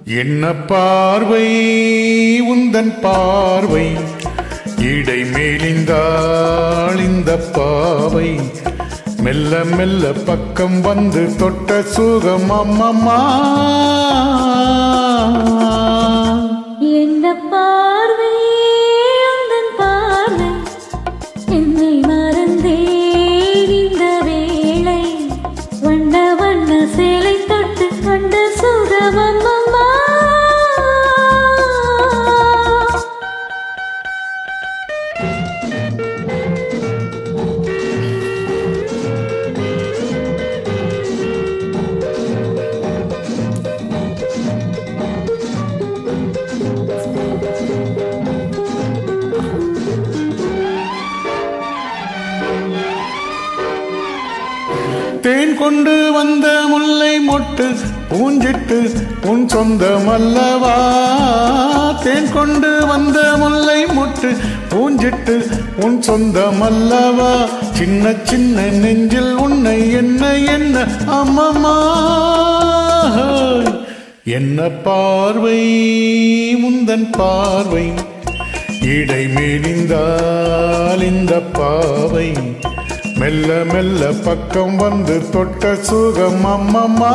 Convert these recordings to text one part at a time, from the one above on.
என்ன பார்வை உந்தன் பார்வை இடை மேலிந்தாள் இந்த பாவை மெல்ல மெல்ல பக்கம் வந்து தொட்ட சுகம் அம்மம்மா என்ன பார்வை உந்தன் பார்வை என்னை மறந்தேன் இந்த வேளை வண்ண வண்ண சேலை தொட்டு கொண்ட சுகம் அம்மம்மா தேன் கொண்டு வந்த முல்லை மொட்டு பூஞ்சிட்டு உன் சொந்தம் அல்லவா தேன் கொண்டு வந்த முல்லை மொட்டு பூஞ்சிட்டு உன் சொந்தம் அல்லவா சின்ன சின்ன நெஞ்சில் உன்னை என்ன என்ன அம்மம்மா என்ன பார்வை முந்தன் பார்வை இடை மேலிந்தால் இந்த பாவை மெல்ல மெல்ல பக்கம் வந்து தொட்ட சுகம் அம்மம்மா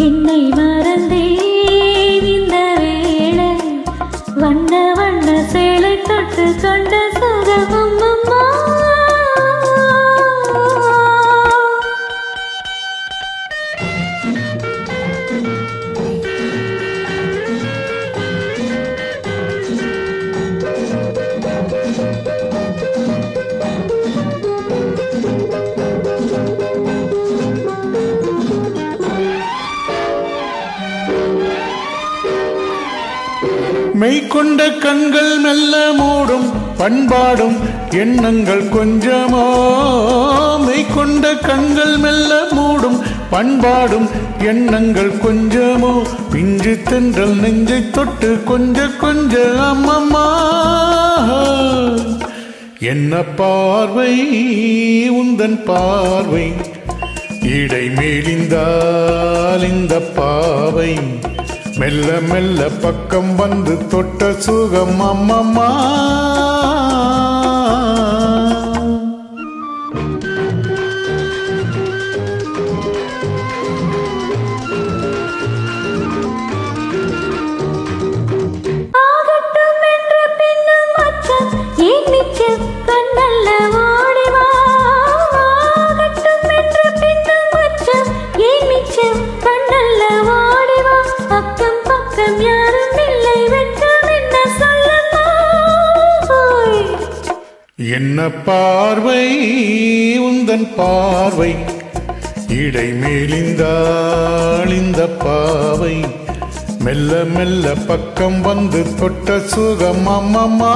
என்னை மறந்தேன் இந்த வேளை வண்ண வண்ண சேலை தொட்டு கொண்ட சுகம் அம்மம்மா மெய்கொண்ட கண்கள் மெல்ல மூடும் பண்பாடும் எண்ணங்கள் கொஞ்சமோ மெய்கொண்ட கண்கள் மெல்ல மூடும் பண்பாடும் எண்ணங்கள் கொஞ்சமோ பிஞ்சு தென்றல் நெஞ்சை தொட்டு கொஞ்ச கொஞ்ச அம்மம்மா என்ன பார்வை உந்தன் பார்வை இடை மேலிந்தால் இந்த பாவை மெல்ல மெல்ல பக்கம் வந்து தொட்ட சுகம் அம்மம்மா என்ன பார்வை உந்தன் பார்வை இடை மேலிந்தாள் இந்த பாவை மெல்ல மெல்ல பக்கம் வந்து தொட்ட சுகம் அம்மம்மா